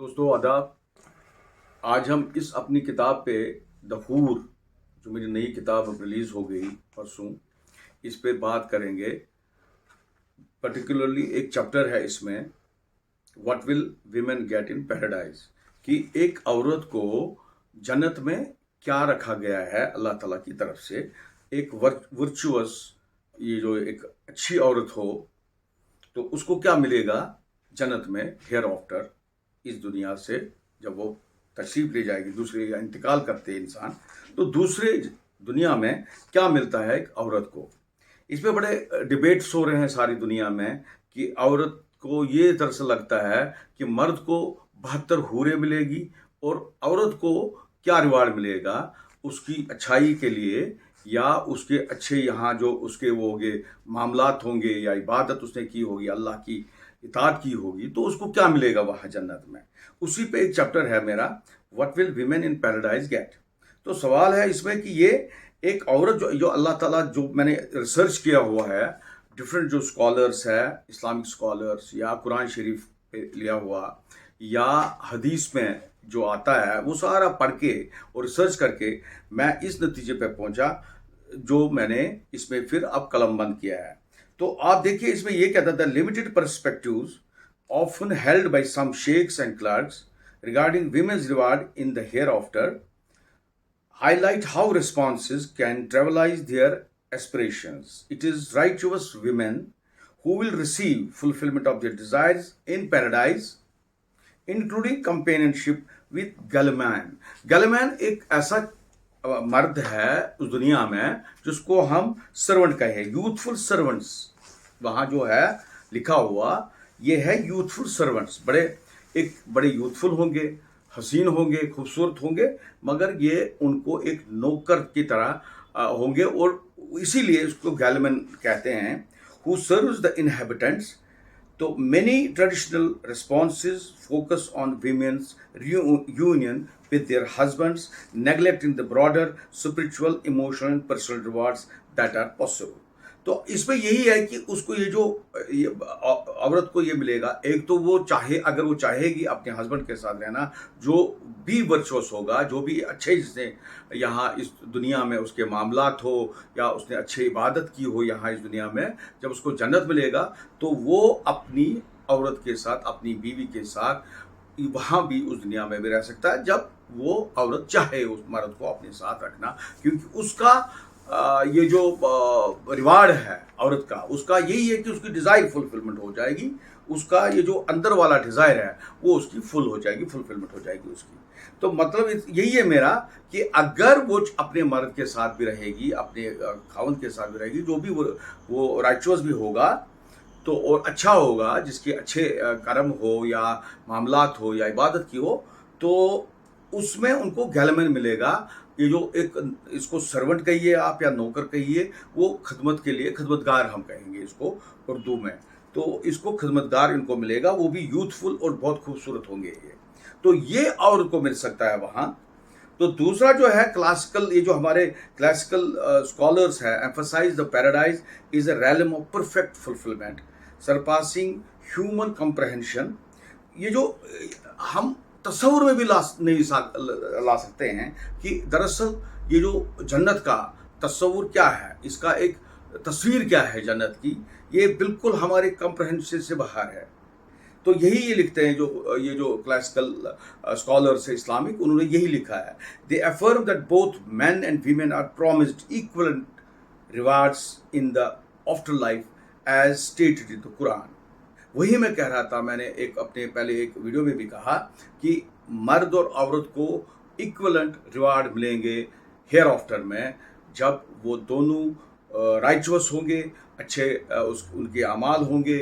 दोस्तों आदाब। आज हम इस अपनी किताब पे द हूर, जो मेरी नई किताब अब रिलीज़ हो गई परसों, इस पे बात करेंगे। पर्टिकुलरली एक चैप्टर है इसमें, what will women get in paradise, कि एक औरत को जन्नत में क्या रखा गया है अल्लाह ताला की तरफ से। एक वर्चुअस, ये जो एक अच्छी औरत हो तो उसको क्या मिलेगा जन्नत में हेयर आफ्टर, इस दुनिया से जब वो तशरीफ ले जाएगी दूसरे या इंतकाल करते हैं इंसान, तो दूसरे दुनिया में क्या मिलता है एक औरत को। इसमें बड़े डिबेट्स हो रहे हैं सारी दुनिया में कि औरत को ये दरअसल लगता है कि मर्द को 72 हूरें मिलेगी और औरत को क्या रिवार्ड मिलेगा उसकी अच्छाई के लिए, या उसके अच्छे यहाँ जो उसके वो होंगे मामलात होंगे, या इबादत उसने की होगी, अल्लाह की इताअत की होगी, तो उसको क्या मिलेगा वहाँ जन्नत में। उसी पे एक चैप्टर है मेरा, what will women in paradise get. तो सवाल है इसमें कि ये एक औरत जो अल्लाह ताला, जो मैंने रिसर्च किया हुआ है, डिफरेंट जो स्कॉलर्स है, इस्लामिक स्कॉलर्स या कुरान शरीफ पे लिया हुआ या हदीस में जो आता है, वो सारा पढ़ के और रिसर्च करके मैं इस नतीजे पे पहुंचा जो मैंने इसमें फिर अब कलमबंद किया है। तो आप देखिए इसमें ये कहता था, limited perspectives often held by some sheikhs and clerks regarding women's reward in the hereafter highlight how responses can trivialize their aspirations. It is righteous women who will receive fulfillment of their desires in paradise, including companionship with गलमैन। गलमैन एक ऐसा मर्द है उस दुनिया में जिसको हम servant कहे, यूथफुल सर्वेंट्स। वहाँ जो है लिखा हुआ ये है यूथफुल सर्वेंट्स, बड़े यूथफुल होंगे, हसीन होंगे, खूबसूरत होंगे, मगर ये उनको एक नौकर की तरह होंगे, और इसीलिए इसको गैलमैन कहते हैं। Who serves the inhabitants. तो many traditional responses focus on women's union with their husbands, neglecting the broader spiritual, emotional and personal rewards that are possible. तो इसमें यही है कि उसको ये औरत को ये मिलेगा, एक तो वो चाहे, अगर वो चाहेगी अपने हस्बैंड के साथ रहना, जो भी वर्चुअस होगा, जो भी अच्छे जिसने यहाँ इस दुनिया में उसके मामलात हो या उसने अच्छी इबादत की हो यहाँ इस दुनिया में, जब उसको जन्नत मिलेगा तो वो अपनी औरत के साथ, अपनी बीवी के साथ वहाँ भी उस दुनिया में भी रह सकता है, जब वो औरत चाहे उस मर्द को अपने साथ रखना, क्योंकि उसका ये जो रिवार्ड है औरत का, उसका यही है कि उसकी डिज़ायर फुलफिलमेंट हो जाएगी, उसका ये जो अंदर वाला डिज़ायर है वो उसकी फुल हो जाएगी, फुलफिलमेंट हो जाएगी उसकी। तो मतलब यही है मेरा कि अगर वो अपने मर्द के साथ भी रहेगी, अपने खावंद के साथ भी रहेगी, जो भी वो राइचुअस भी होगा तो और अच्छा होगा, जिसके अच्छे कर्म हो या मामलात हो या इबादत की हो, तो उसमें उनको गैलमैन मिलेगा। ये जो एक, इसको सर्वेंट कहिए आप या नौकर कहिए, वो खदमत के लिए, खदमतगार हम कहेंगे इसको उर्दू में, तो इसको खदमतगार इनको मिलेगा, वो भी यूथफुल और बहुत खूबसूरत होंगे ये। तो ये औरत को मिल सकता है वहाँ। तो दूसरा जो है क्लासिकल, ये जो हमारे क्लासिकल स्कॉलर्स हैं, emphasise the paradise is a realm of perfect fulfilment surpassing human comprehension. ये जो हम तस्वुर में भी नहीं ला सकते हैं कि दरअसल ये जो जन्नत का तस्वुर क्या है, इसका एक तस्वीर क्या है जन्नत की, ये बिल्कुल हमारे कंप्रहेंशन से बाहर है। तो यही ये लिखते हैं ये जो क्लासिकल स्कॉलर्स है इस्लामिक, उन्होंने यही लिखा है। They affirm that both man and women are promised equal rewards in the after life as stated in the Quran. वही मैं कह रहा था, मैंने अपने पहले एक वीडियो में भी कहा कि मर्द और औरत को इक्वलेंट रिवार्ड मिलेंगे हेयर आफ्टर में, जब वो दोनों राइचुअस होंगे, अच्छे उनके अमाल होंगे,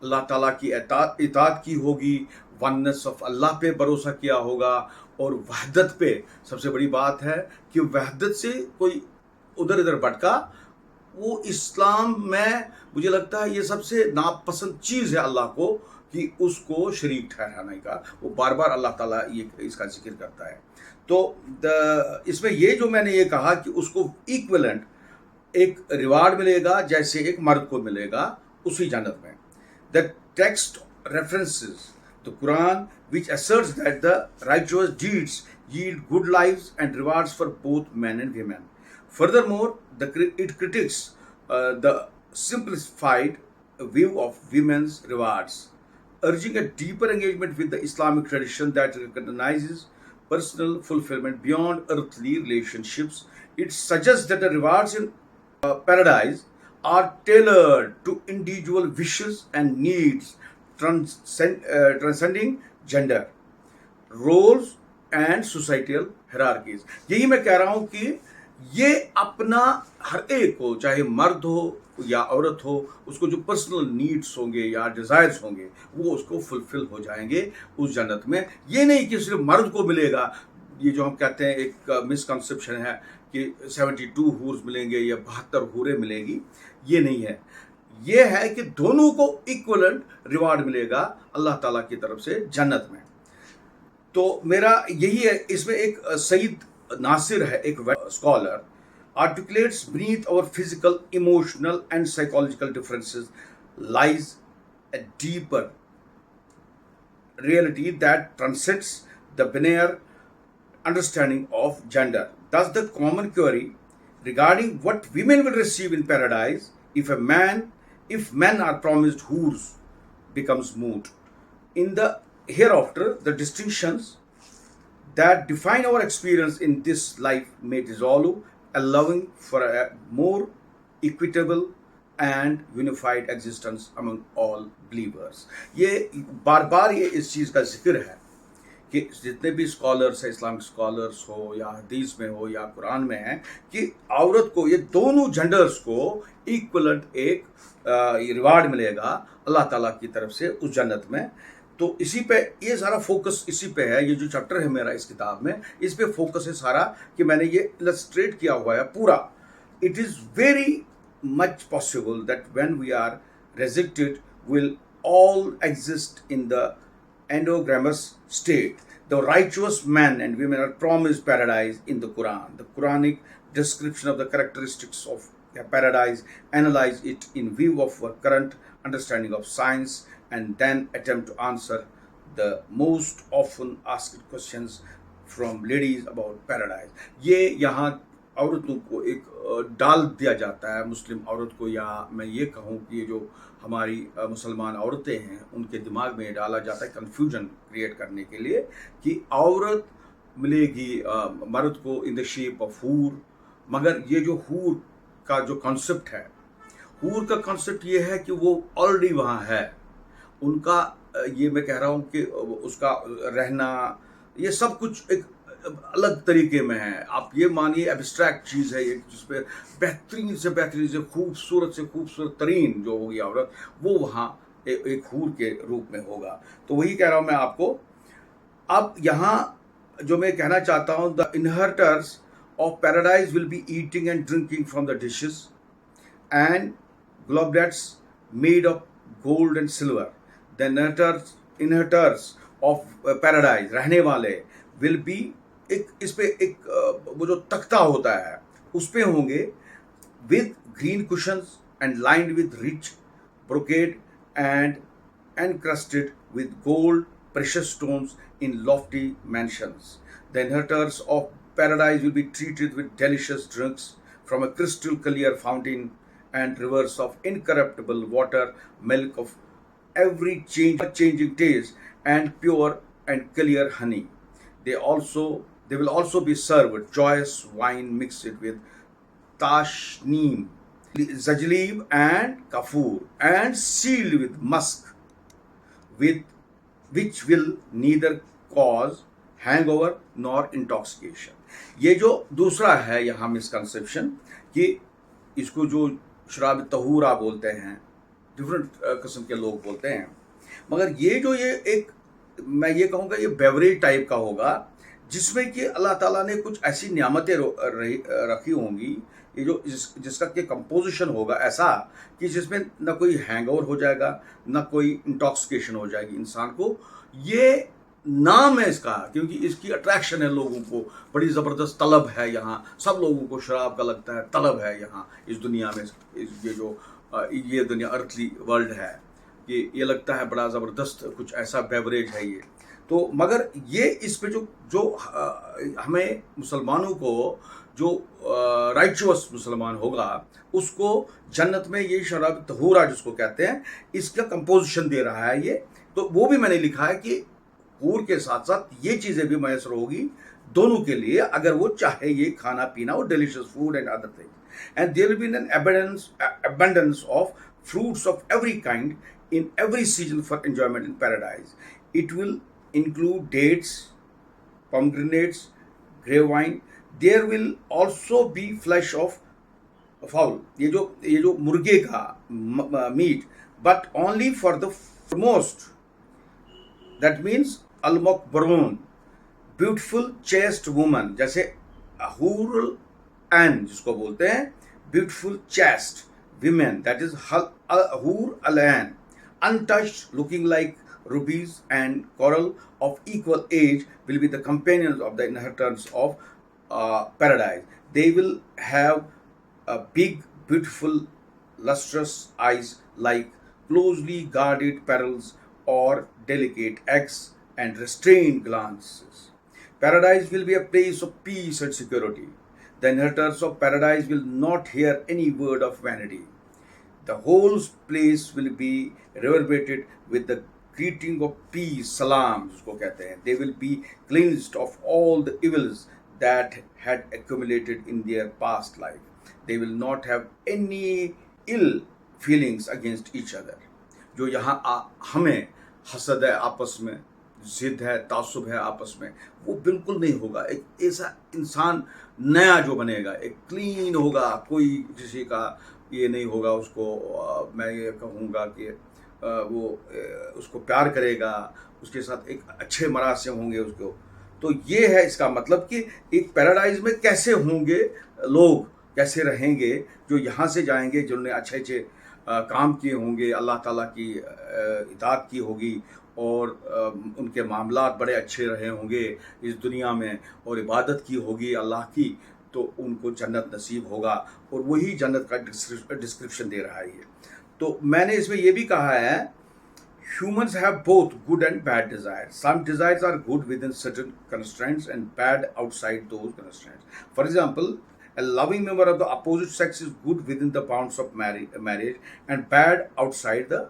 अल्लाह ताला की इताअत की होगी, वननेस ऑफ अल्लाह पे भरोसा किया होगा, और वहदत पे। सबसे बड़ी बात है कि वहदत से कोई उधर इधर भटका, वो इस्लाम में मुझे लगता है ये सबसे नापसंद चीज़ है अल्लाह को, कि उसको शरीक ठहराने का। वो बार बार अल्लाह ताला ये इसका जिक्र करता है। तो इसमें ये जो मैंने ये कहा कि उसको इक्विवेलेंट एक रिवार्ड मिलेगा जैसे एक मर्द को मिलेगा उसी जन्नत में। The text references The Quran, which asserts that the righteous deeds yield good lives and rewards for both men and women. Furthermore, it critiques the simplified view of women's rewards, urging a deeper engagement with the Islamic tradition that recognizes personal fulfillment beyond earthly relationships. It suggests that the rewards in paradise are tailored to individual wishes and needs, transcending gender, roles and societal hierarchies. यही मैं कह रहा हूं कि ये अपना हर एक को, चाहे मर्द हो या औरत हो, उसको जो पर्सनल नीड्स होंगे या डिजायर्स होंगे वो उसको फुलफिल हो जाएंगे उस जन्नत में। ये नहीं कि सिर्फ मर्द को मिलेगा, ये जो हम कहते हैं एक मिसकंसेप्शन है कि 72 हूर्स मिलेंगे या 72 हूरें मिलेंगी, ये नहीं है। ये है कि दोनों को इक्वलेंट रिवार्ड मिलेगा अल्लाह ताला की तरफ से जन्नत में। तो मेरा यही है। इसमें एक सईद नासिर है, एक scholar, articulates beneath our physical, emotional and psychological differences lies a deeper reality that transcends the binary understanding of gender. Thus, the common query regarding what women will receive in paradise if men are promised hurs becomes moot. In the hereafter, the distinctions that define our experience in this life may dissolve, allowing for a more equitable and unified existence among all believers. ये बार बार ये इस चीज़ का जिक्र है कि जितने भी scholars हैं, इस्लामिक स्कॉलर्स हो या हदीस में हो या कुरान में है, कि औरत को, ये दोनों जेंडर्स को इक्वलेंट एक रिवार्ड मिलेगा अल्लाह ताला की तरफ से उस जन्नत में। तो इसी पे ये सारा फोकस इसी पे है। ये जो चैप्टर है मेरा इस किताब में, इस पे फोकस है सारा कि मैंने ये इलस्ट्रेट किया हुआ है पूरा। It is very much possible that when we are resurrected will all exist in the endogamous state. The righteous men and women are promised paradise in the Quran. The Quranic description of the characteristics of paradise analyze it in view of our current understanding of science and then attempt to answer the most often asked questions from ladies about paradise. ये यहाँ औरतों को एक डाल दिया जाता है, मुस्लिम औरत को, या मैं ये कहूँ कि ये जो हमारी मुसलमान औरतें हैं उनके दिमाग में डाला जाता है कंफ्यूजन क्रिएट करने के लिए कि औरत मिलेगी मर्द को इन द शेप ऑफ हूर। मगर ये जो हूर का जो कॉन्सेप्ट है, हूर का कॉन्सेप्ट ये है कि वो ऑलरेडी वहाँ है, उनका ये मैं कह रहा हूँ कि उसका रहना ये सब कुछ एक अलग तरीके में है। आप ये मानिए एब्स्ट्रैक्ट चीज़ है, एक जिस पे बेहतरीन से खूबसूरत तरीन जो होगी औरत, वो वहाँ एक हूर के रूप में होगा। तो वही कह रहा हूँ मैं आपको। अब यहाँ जो मैं कहना चाहता हूँ, the inheritors of paradise will be eating and drinking from the dishes and goblets made of gold and silver. The inheritors of paradise, रहने वाले, विल बी, एक इस पे एक वो जो तख्ता होता है उस पे होंगे, with green cushions and lined with rich brocade and encrusted with gold, precious stones in lofty mansions. The inheritors of paradise will be treated with delicious drinks from a crystal clear fountain and rivers of incorruptible water, milk of every changing taste, and pure and clear honey. They will also be served joyous wine mixed with tashneem, zajlib and kafur, and sealed with musk, with which will neither cause hangover nor intoxication. ये जो दूसरा है यहाँ misconception कि इसको जो शराब तहूरा बोलते हैं, डिफरेंट किस्म के लोग बोलते हैं, मगर ये जो ये एक, मैं ये कहूँगा ये बेवरेज टाइप का होगा जिसमें कि अल्लाह ताला ने कुछ ऐसी नियामतें रखी होंगी, ये जो जिसका कि कंपोजिशन होगा ऐसा कि जिसमें ना कोई हैंगओवर हो जाएगा, ना कोई इंटॉक्सिकेशन हो जाएगी इंसान को। ये नाम है इसका क्योंकि इसकी अट्रैक्शन है, लोगों को बड़ी ज़बरदस्त तलब है यहाँ, सब लोगों को शराब का लगता है, तलब है यहाँ इस दुनिया में। ये जो ये दुनिया अर्थली वर्ल्ड है, कि ये लगता है बड़ा ज़बरदस्त कुछ ऐसा बेवरेज है ये। तो मगर ये इस पे जो जो हमें मुसलमानों को जो राइचुअस मुसलमान होगा उसको जन्नत में ये शराब तहूरा जिसको कहते हैं इसका कंपोजिशन दे रहा है ये। तो वो भी मैंने लिखा है कि हूर के साथ साथ ये चीज़ें भी मैसर होगी दोनों के लिए अगर वो चाहे ये खाना पीना और delicious food and other things and there will be an abundance of fruits of every kind in every season for enjoyment in paradise. It will include dates, pomegranates, grapevine. There will also be flesh of fowl. ये जो मुर्गे का meat, but only for the foremost. That means al-mukbarun, beautiful chest woman, जैसे हूर एन जिसको बोलते हैं beautiful chest women, that is hur al-ain, untouched, looking like rubies and coral of equal age, will be the companions of the inheritors of paradise. They will have big, beautiful, lustrous eyes like closely guarded pearls or delicate eggs and restrained glances. Paradise will be a place of peace and security. The inheritors of paradise will not hear any word of vanity. The whole place will be reverberated with the greeting of peace, salam, जिसको कहते हैं. They will be cleansed of all the evils that had accumulated in their past life. They will not have any ill feelings against each other. जो यहाँ हमें हसद है आपस में, जिद है, तासुब है आपस में, वो बिल्कुल नहीं होगा. एक ऐसा इंसान नया जो बनेगा, एक क्लीन होगा, कोई किसी का ये नहीं होगा. उसको मैं ये कहूँगा कि वो उसको प्यार करेगा, उसके साथ एक अच्छे मरासिम होंगे उसको. तो ये है इसका मतलब कि एक पैराडाइज में कैसे होंगे लोग, कैसे रहेंगे जो यहाँ से जाएंगे, जिन्होंने अच्छे अच्छे काम किए होंगे, अल्लाह ताला की इताअत की होगी और उनके मामलात बड़े अच्छे रहे होंगे इस दुनिया में और इबादत की होगी अल्लाह की, तो उनको जन्नत नसीब होगा. और वही जन्नत का डिस्क्रिप्शन दे रहा है ये. तो मैंने इसमें ये भी कहा है, humans have both good and bad desires. Some desires are good within certain constraints and bad outside those constraints. For example, a loving member of the opposite sex is good within the bounds of marriage and bad outside the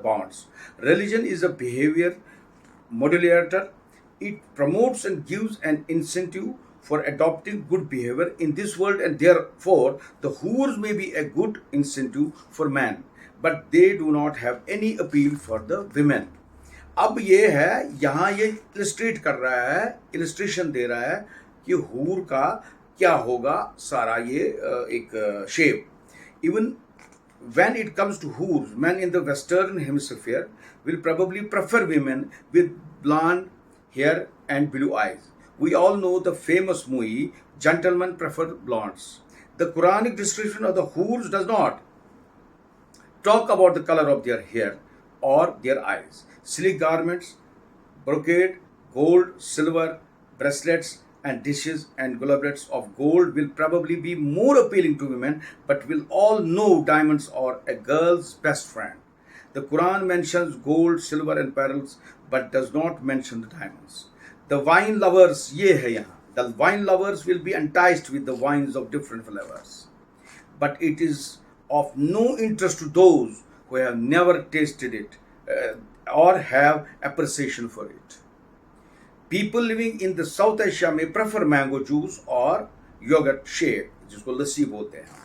bonds. Religion is a behavior modulator. It promotes and gives an incentive for adopting good behavior in this world, and therefore the whores may be a good incentive for man, but they do not have any appeal for the women. अब ये है, यहाँ ये illustrate कर रहा है, illustration दे रहा है कि हूर का क्या होगा सारा ये एक shape. Even when it comes to whores, men in the western hemisphere will probably prefer women with blonde hair and blue eyes. We all know the famous movie, Gentlemen Prefer Blondes. The Quranic description of the whores does not talk about the color of their hair or their eyes. Silk garments, brocade, gold, silver, bracelets, and dishes and goblets of gold will probably be more appealing to women, but will all know diamonds are a girl's best friend. The Quran mentions gold, silver, and pearls, but does not mention the diamonds. The wine lovers, ये है यहाँ. The wine lovers will be enticed with the wines of different flavors, but it is of no interest to those who have never tasted it or have appreciation for it. People living in the South Asia may prefer mango juice or yogurt shake, जिसको लस्सी बोलते हैं.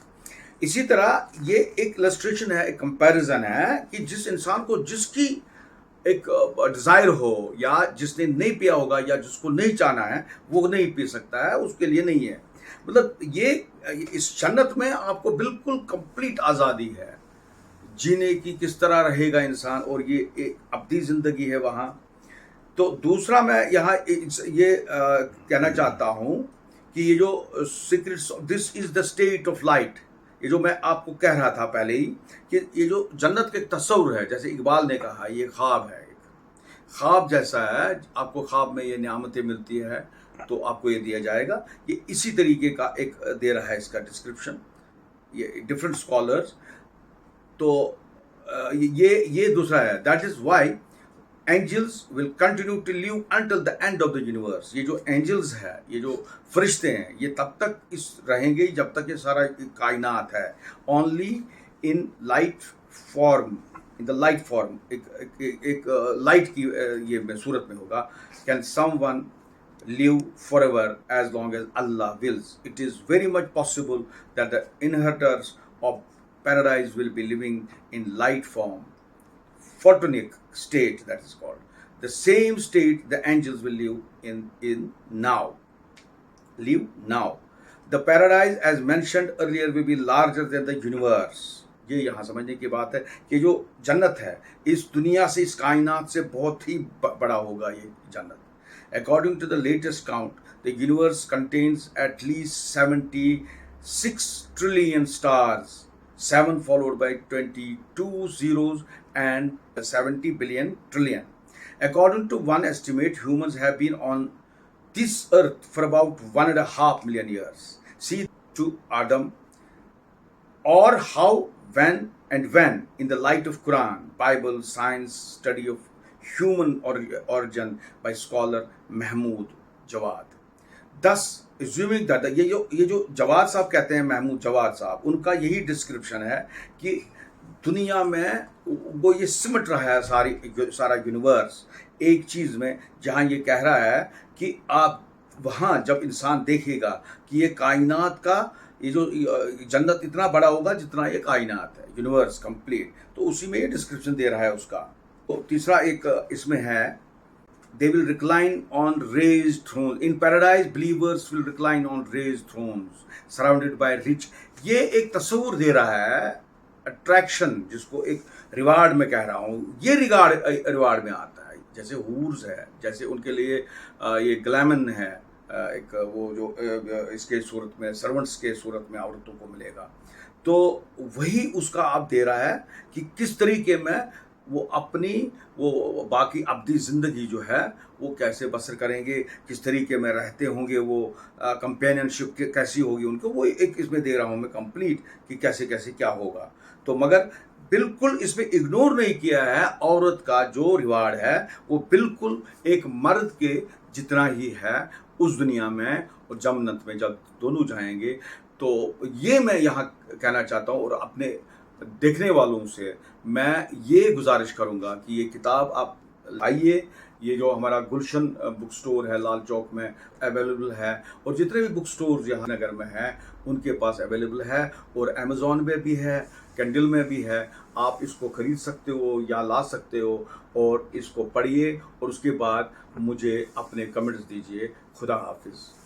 इसी तरह ये एक illustration है, एक comparison है कि जिस इंसान को जिसकी एक डिज़ायर हो या जिसने नहीं पिया होगा या जिसको नहीं चाहना है वो नहीं पी सकता है, उसके लिए नहीं है. मतलब ये इस जन्नत में आपको बिल्कुल कंप्लीट आज़ादी है जीने की, किस तरह रहेगा इंसान, और ये एक अब्दी ज़िंदगी है वहाँ. तो दूसरा मैं यहाँ ये कहना चाहता हूँ कि ये जो secrets, this is the state of light, ये जो मैं आपको कह रहा था पहले ही कि ये जो जन्नत का एक तस्वुर है, जैसे इकबाल ने कहा ये ख्वाब है, एक ख्वाब जैसा है. आपको ख्वाब में ये नियामतें मिलती है तो आपको ये दिया जाएगा. ये इसी तरीके का एक दे रहा है इसका डिस्क्रिप्शन ये डिफरेंट स्कॉलर्स. तो ये दूसरा है, that is why angels will continue to live until the end of the universe. ये जो एंजल्स है, ये जो फरिश्ते हैं, ये तब तक इस रहेंगे जब तक ये सारा कायनात है। Only in light form, in the light form, एक लाइट की ये में सूरत में होगा। Can someone live forever as long as Allah wills. It is very much possible that the inheritors of paradise will be living in light form, photonic state, that is called. The same state the angels will live in now. Live now. The paradise, as mentioned earlier, will be larger than the universe. ये यहाँ समझने की बात है कि जो जन्नत है इस दुनिया से, इस कायनात से बहुत ही बड़ा होगा ये जन्नत। According to the latest count, the universe contains at least 76 trillion stars, 7 followed by 22 zeros and 70 billion trillion. According to one estimate, humans have been on this earth for about 1.5 million years. See to Adam, or how, when in the light of Quran, Bible, science, study of human origin by scholar Mahmood Jawad. Thus assuming that ये जो जवाद साहब कहते हैं, महमूद जवाद साहब, उनका यही description है कि दुनिया में वो ये सिमट रहा है सारा यूनिवर्स एक चीज़ में, जहाँ ये कह रहा है कि आप वहाँ जब इंसान देखेगा कि ये कायनात का ये जो जन्नत इतना बड़ा होगा जितना ये कायनात है, यूनिवर्स कंप्लीट, तो उसी में ये डिस्क्रिप्शन दे रहा है उसका। तो तीसरा एक इसमें है, they will recline on raised thrones in paradise, believers will recline on raised thrones surrounded by rich। ये एक तस्वीर दे रहा है, अट्रैक्शन, जिसको एक रिवार्ड में कह रहा हूँ, ये रिवार्ड में आता है। जैसे हूर्स है, जैसे उनके लिए ये ग्लैमन है, एक वो जो इसके सूरत में, सर्वेंट्स के सूरत में औरतों को मिलेगा, तो वही उसका आप दे रहा है कि किस तरीके में वो अपनी वो बाकी अब्दी ज़िंदगी जो है वो कैसे बसर करेंगे, किस तरीके में रहते होंगे, वो कंपेनियनशिप कैसी होगी उनको, वो एक इसमें दे रहा हूँ मैं कंप्लीट कि कैसे कैसे क्या होगा। तो मगर बिल्कुल इसमें इग्नोर नहीं किया है, औरत का जो रिवार्ड है वो बिल्कुल एक मर्द के जितना ही है उस दुनिया में और जन्नत में जब दोनों जाएंगे। तो ये मैं यहाँ कहना चाहता हूँ, और अपने देखने वालों से मैं ये गुजारिश करूँगा कि ये किताब आप लाइए। ये जो हमारा गुलशन बुक स्टोर है लाल चौक में अवेलेबल है, और जितने भी बुक स्टोर यहाँ नगर में हैं उनके पास अवेलेबल है, और अमेज़ॉन में भी है, कैंडल में भी है। आप इसको ख़रीद सकते हो या ला सकते हो, और इसको पढ़िए और उसके बाद मुझे अपने कमेंट्स दीजिए। खुदा हाफिज़।